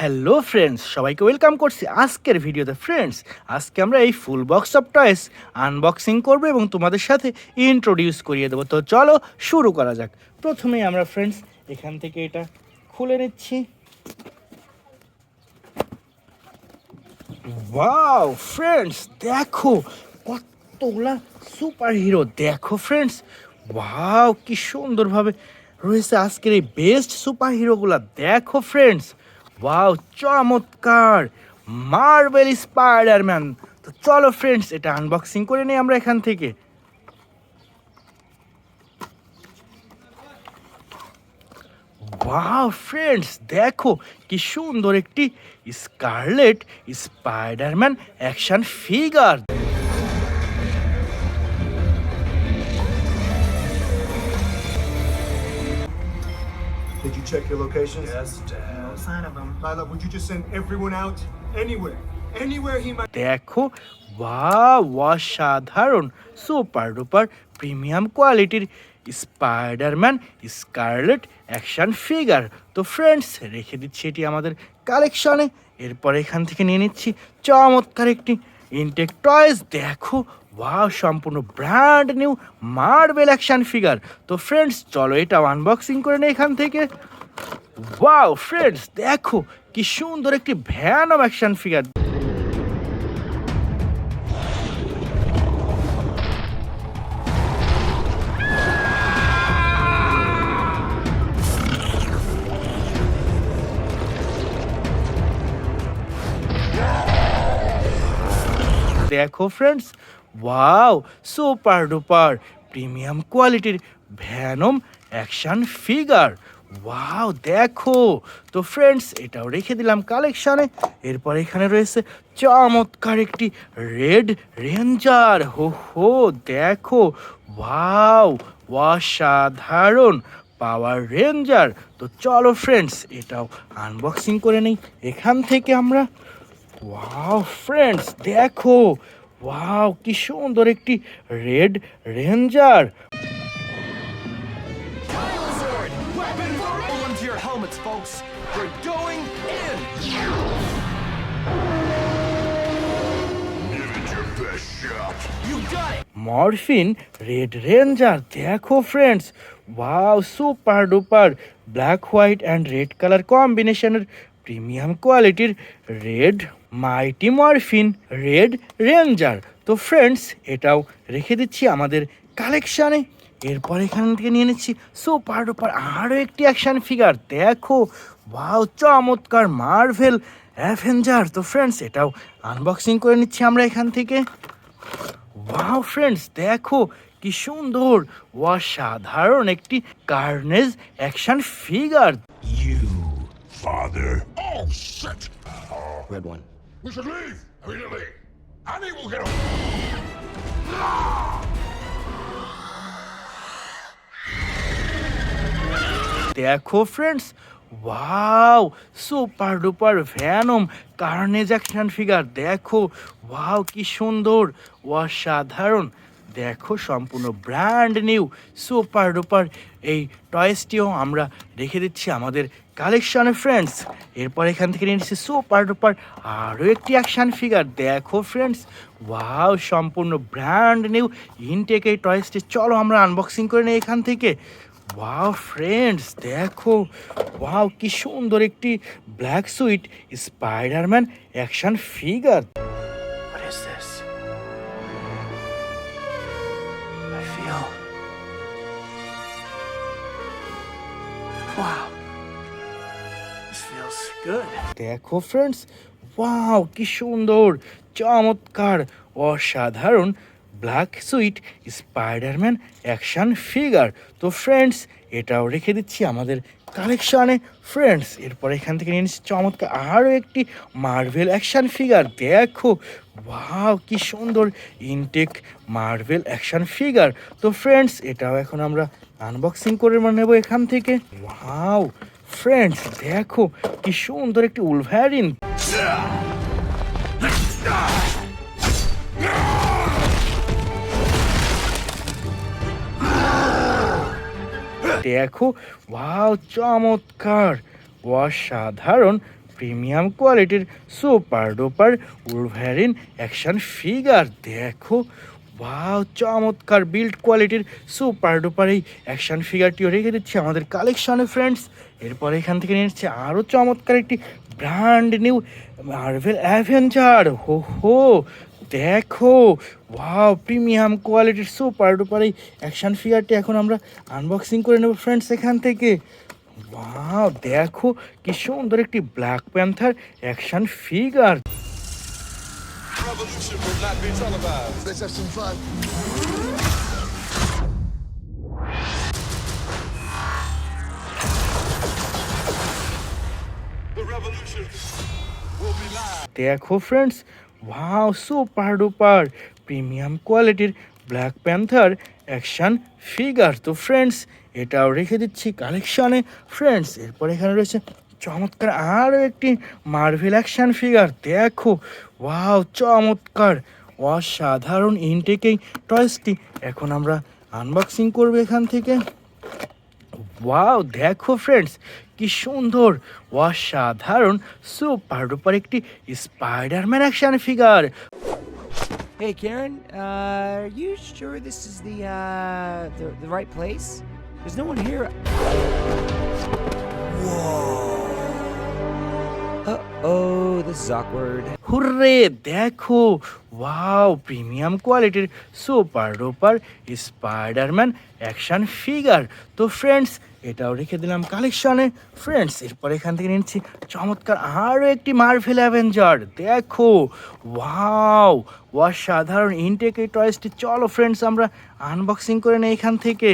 Hello friends, সবাইকে welcome করছি আজকের ভিডিওতে। ফ্রেন্ডস, আজকে আমরা এই full box of toys unboxing করবো এবং তোমাদের সাথে ইন্ট্রোডিউস করিয়ে দেবো। তো চলো শুরু করা যাক। প্রথমেই আমরা ফ্রেন্ডস এখান থেকে এটা খুলে নিচ্ছি। ওয়াও ফ্রেন্ডস, দেখো কতগুলা সুপার হিরো। দেখো ফ্রেন্ডস, ওয়াও কি সুন্দরভাবে রয়েছে আজকের এই বেস্ট সুপার হিরোগুলা। দেখো ফ্রেন্ডস, ওয়াও চমৎকার মার্বেল স্পাইডারম্যান। তো চলো ফ্রেন্ডস এটা আনবক্সিং করে নিই আমরা এখান থেকে। ওয়াও ফ্রেন্ডস, দেখো কি সুন্দর একটি Scarlet Spiderman action figure. Did you check your locations? Yes, Dad. No sign of him. Lila, would you just send everyone out? Anywhere. Anywhere he might. দেখো ওয়াও, অসাধারণ সুপার ডুপার প্রিমিয়াম কোয়ালিটির Spiderman scarlet action figure. তো friends রেখে দিচ্ছি এটি আমাদের কালেকশনে। এরপর এখান থেকে নিয়ে নিচ্ছি চমৎকার একটি ইনটেক টয়েস। দেখো ওয়াও, সম্পূর্ণ brand new marble action figure. তো ফ্রেন্ডস চলো এটা আনবক্সিং করে নিই এখান থেকে। ওয়াও ফ্রেন্ডস, দেখো কি সুন্দর একটি ভ্যানম অ্যাকশন ফিগার। দেখো friends, wow super duper premium কোয়ালিটির ভ্যানম অ্যাকশন ফিগার। ওয়াও দেখো। তো ফ্রেন্ডস এটাও রেখে দিলাম কালেকশনে। এরপর এখানে রয়েছে চমৎকার একটি রেড রেঞ্জার। হো হো দেখো, ওয়াও অসাধারণ পাওয়ার রেঞ্জার। তো চলো ফ্রেন্ডস এটাও আনবক্সিং করে নেই এখান থেকে আমরা। ওয়াও ফ্রেন্ডস, দেখো ওয়াও কি সুন্দর একটি red ranger. Weapon for everyone to your helmets, folks. We're going in. Give it your best shot. You got it. Morphin red ranger. দেখো friends, wow super duper black white and red colour কম্বিনেশনের premium কোয়ালিটির red mighty morphin red ranger. তো friends এটাও রেখে দিচ্ছি আমাদের কালেকশানে। এরপর এখান থেকে নিয়ে নিচ্ছি সুপার ডুপার আরও একটি অ্যাকশন ফিগার। দেখো ওয়াও চমৎকার মার্ভেল অ্যাভেঞ্জার। তো ফ্রেন্ডস এটাও আনবক্সিং করে নিচ্ছি আমরা এখান থেকে। ওয়াও ফ্রেন্ডস, দেখো কি সুন্দর অসাধারণ একটি carnage action figure. You, father. Oh shit! Red one. We should leave immediately. Annie will get. দেখো friends, wow super duper Venom carnage action figure. দেখো ওয়াও কি সুন্দর অসাধারণ। দেখো সম্পূর্ণ ব্র্যান্ড নিউ সুপার ডুপার এই টয়েসটিও আমরা রেখে দিচ্ছি আমাদের কালেকশনে ফ্রেন্ডস। এরপর এখান থেকে নিয়ে নিচ্ছি সুপার ডুপার আরও একটি অ্যাকশন ফিগার। দেখো ফ্রেন্ডস, ওয়াও সম্পূর্ণ ব্র্যান্ড নিউ ইনটেক এই টয়েসটি। চলো আমরা আনবক্সিং করে নিই এখান থেকে। ওয়াও ফ্রেন্ডস, দেখো ওয়াও কি সুন্দর একটি black sweet Spiderman action figure. What is this? I feel wow. This feels good. দেখো ফ্রেন্ডস, ওয়াও কি সুন্দর চমৎকার অসাধারণ black sweet Spiderman action figure. তো ফ্রেন্ডস এটাও রেখে দিচ্ছি আমাদের কালেকশনে ফ্রেন্ডস। এরপর এখান থেকে নিয়ে নিচ্ছি চমৎকার আরও একটি মার্ভেল অ্যাকশন ফিগার। দেখো ওয়াও কি সুন্দর ইনটেক মার্ভেল অ্যাকশন ফিগার। তো ফ্রেন্ডস এটাও এখন আমরা আনবক্সিং করে নেব এখান থেকে। ওয়াও ফ্রেন্ডস, দেখো কি সুন্দর একটি উলভারিন। দেখো ওয়াও চমৎকার অসাধারণ প্রিমিয়াম কোয়ালিটির super duper Wolverine action figure. দেখো ওয়াও, চমৎকার বিল্ড কোয়ালিটির সুপার ডুপার এই অ্যাকশন ফিগারটিও রেখে দিচ্ছি আমাদের কালেকশনে ফ্রেন্ডস। এরপর এখান থেকে নিয়ে নিচ্ছে আরও চমৎকার একটি ব্র্যান্ড নিউ মার্ভেল অ্যাভেঞ্জার। হো হো, দেখো ওয়াও, প্রিমিয়াম কোয়ালিটির সুপার ডুপার এই অ্যাকশন ফিগারটি এখন আমরা আনবক্সিং করে নেব ফ্রেন্ডস এখান থেকে। ওয়াও, দেখো কি সুন্দর একটি black panther action figure. Revolution will not be televised. Let's have some fun. The revolution will be live. দেখো friends, wow, super duper premium কোয়ালিটির ব্ল্যাক প্যান্থার অ্যাকশন ফিগার। তো ফ্রেন্ডস এটাও রেখে দিচ্ছি কালেকশনে ফ্রেন্ডস। এরপর এখানে রয়েছে চমৎকার আরও একটি মার্ভেল অ্যাকশন ফিগার। দেখো ওয়াও, চমৎকার অসাধারণ ইনটেক এই টয়েসটি এখন আমরা আনবক্সিং করবো এখান থেকে। ওয়াও, দেখো ফ্রেন্ডস কি সুন্দর অসাধারণ সুপার ডুপার একটি Spiderman action figure. Hey Karen, are you sure this is the right place? There's no one here. Whoa. Uh-oh, this is awkward. Hurray, দেখো ওয়াও, প্রিমিয়াম কোয়ালিটির super duper Spiderman action figure. তো friends এটাও রেখে দিলাম কালেকশনে friends. এরপর এখান থেকে নিচ্ছি চমৎকার আরও একটি মার্ভেল অ্যাভেঞ্জার। দেখো ওয়াও, অসাধারণ ইনটেক এই টয়েসটি। চলো ফ্রেন্ডস আমরা আনবক্সিং করে নেই এখান থেকে।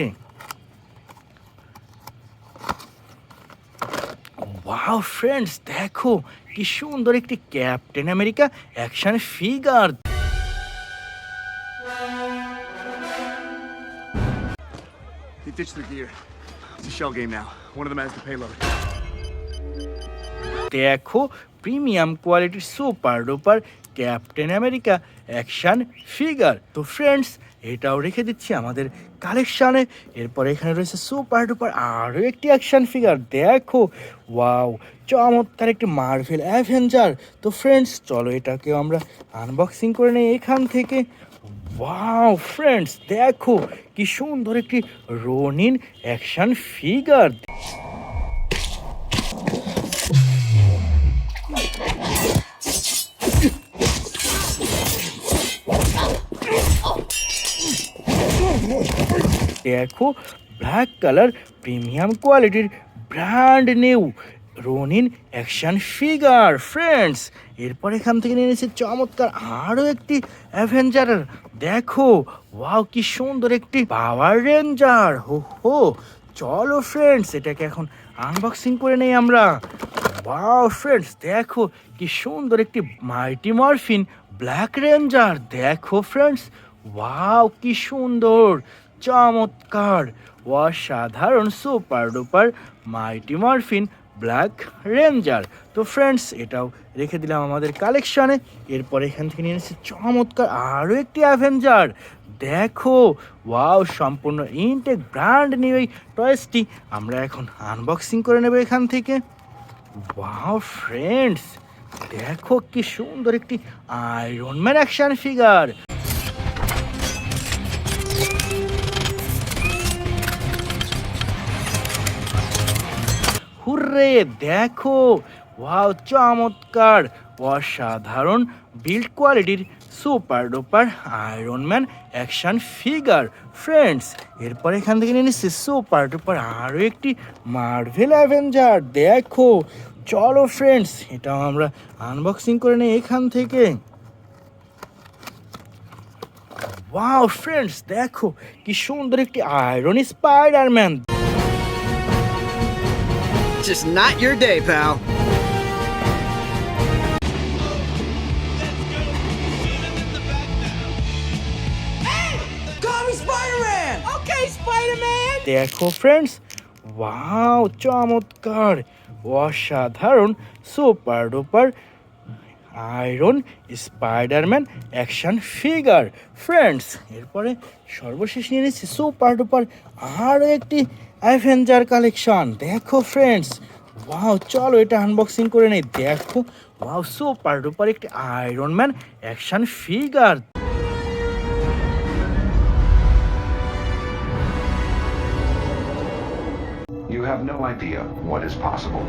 ওয়াও ফ্রেন্ডস, দেখো কি সুন্দর একটি captain America action figure. He ditched their gear. It's a shell game now. One of them has the payload. দেখো প্রিমিয়াম কোয়ালিটির super duper captain America action figure. তো ফ্রেন্ডস এটাও রেখে দিচ্ছি আমাদের কালেকশানে। এরপর এখানে রয়েছে সুপার ডুপার আরও একটি অ্যাকশন ফিগার। দেখো ওয়াও, চমৎকার একটি মার্ভেল অ্যাভেঞ্জার। তো ফ্রেন্ডস চলো এটাকেও আমরা আনবক্সিং করে নেই এখান থেকে। ওয়াও ফ্রেন্ডস, দেখো কি সুন্দর একটি রোনিন অ্যাকশন ফিগার। দেখো ব্ল্যাক কালার প্রিমিয়াম কোয়ালিটির brand new Ronin action figure friends. এরপর এখান থেকে নিয়ে নিয়েছে চমৎকার আরও একটি অ্যাভেঞ্জারের। দেখো ওয়াও, কি সুন্দর একটি পাওয়ার রেঞ্জার। হো হো, চলো ফ্রেন্ডস এটাকে এখন আনবক্সিং করে নেই আমরা। ওয়াও ফ্রেন্ডস, দেখো কি সুন্দর একটি মাইটি মরফিন ব্ল্যাক রেঞ্জার। দেখো ফ্রেন্ডস ওয়াও, কি সুন্দর চমৎকার অসাধারণ super duper mighty morphin black ranger. তো ফ্রেন্ডস এটাও রেখে দিলাম আমাদের কালেকশনে। এরপর এখান থেকে নিয়ে এসেছি চমৎকার আরও একটি অ্যাভেঞ্জার। দেখো ওয়াও, সম্পূর্ণ ইনটেক ব্র্যান্ড নিউ এই টয়েসটি আমরা এখন আনবক্সিং করে নেব এখান থেকে। ওয়াও ফ্রেন্ডস, দেখো কি সুন্দর একটি আয়রনম্যান অ্যাকশন ফিগার। হুররে, দেখো ওয়াও, চমৎকার অসাধারণ বিল্ড কোয়ালিটির super duper Iron Man action figure friends. এরপর এখান থেকে নিয়ে নিচ্ছি সুপার ডুপার আরও একটি মার্ভেল অ্যাভেঞ্জার। দেখো চলো ফ্রেন্ডস এটাও আমরা আনবক্সিং করে নিই এখান থেকে। ওয়াও ফ্রেন্ডস, দেখো কি সুন্দর একটি iron Spiderman. Just not your day, pal. Call me Spider-Man! Okay, Spider-Man! দেখো ফ্রেন্ডস ওয়াও, চমৎকার অসাধারণ super duper iron Spiderman action figure friends. এরপরে সর্বশেষ নিয়ে নিচ্ছি সুপার ডুপার আরও একটি অ্যাভেঞ্জার কালেকশন। দেখো ফ্রেন্ডস ওয়াও, চলো এটা আনবক্সিং করে নেই। দেখো, ওয়াও, সুপার ডুপার একটি iron man action figure. You have no idea what is possible.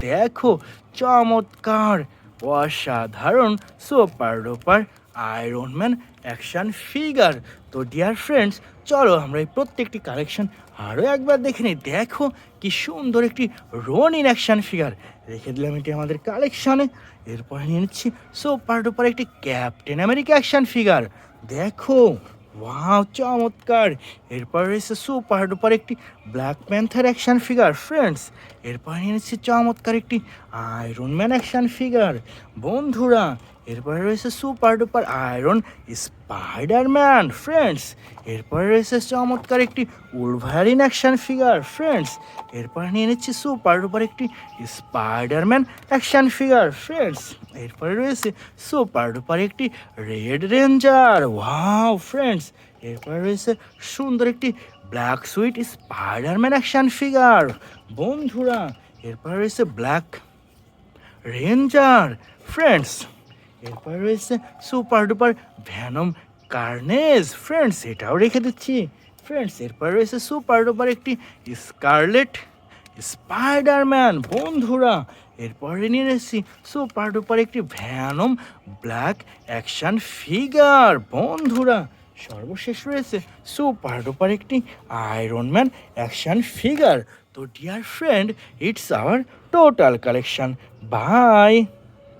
দেখো, চমৎকার, অসাধারণ super duper iron man action figure. তো ডিয়ার ফ্রেন্ডস, চলো আমরা এই প্রত্যেকটি কালেকশন আরও একবার দেখে নিই। দেখো কি সুন্দর একটি রনিন অ্যাকশন ফিগার রেখে দিলাম এটি আমাদের কালেকশনে। এরপর নিয়ে নিচ্ছি সুপার ডুপার একটি ক্যাপ্টেন আমেরিকা অ্যাকশন ফিগার। দেখো, ওয়াও, চমৎকার। এরপর রয়েছে সুপার ডুপার একটি black panther action figure friends. এরপর নিয়ে নিচ্ছি চমৎকার একটি আয়রন ম্যান অ্যাকশন ফিগার বন্ধুরা। এরপরে রয়েছে super duper iron Spiderman friends. এরপরে রয়েছে চমৎকার একটি উলভারিন অ্যাকশন ফিগার ফ্রেন্ডস। এরপরে নিয়ে নিচ্ছি সুপার ডুপার একটি স্পাইডারম্যান অ্যাকশন ফিগার ফ্রেন্ডস। এরপরে রয়েছে সুপার ডুপার একটি রেড রেঞ্জার, ওয়াও ফ্রেন্ডস। এরপরে রয়েছে সুন্দর একটি black sweet Spiderman action figure বন্ধুরা। এরপরে রয়েছে ব্ল্যাক রেঞ্জার ফ্রেন্ডস। এরপর রয়েছে super duper Venom carnage friends, এটাও রেখে দিচ্ছি ফ্রেন্ডস। এরপর রয়েছে সুপার ডুপার একটি স্কারলেট স্পাইডারম্যান বন্ধুরা। এরপরে নিয়ে এসেছি সুপার ডুপার একটি ভ্যানম ব্ল্যাক অ্যাকশন ফিগার বন্ধুরা। সর্বশেষ রয়েছে সুপার ডুপার একটি আয়রন ম্যান অ্যাকশন ফিগার। তো dear friend, it's our total collection. By.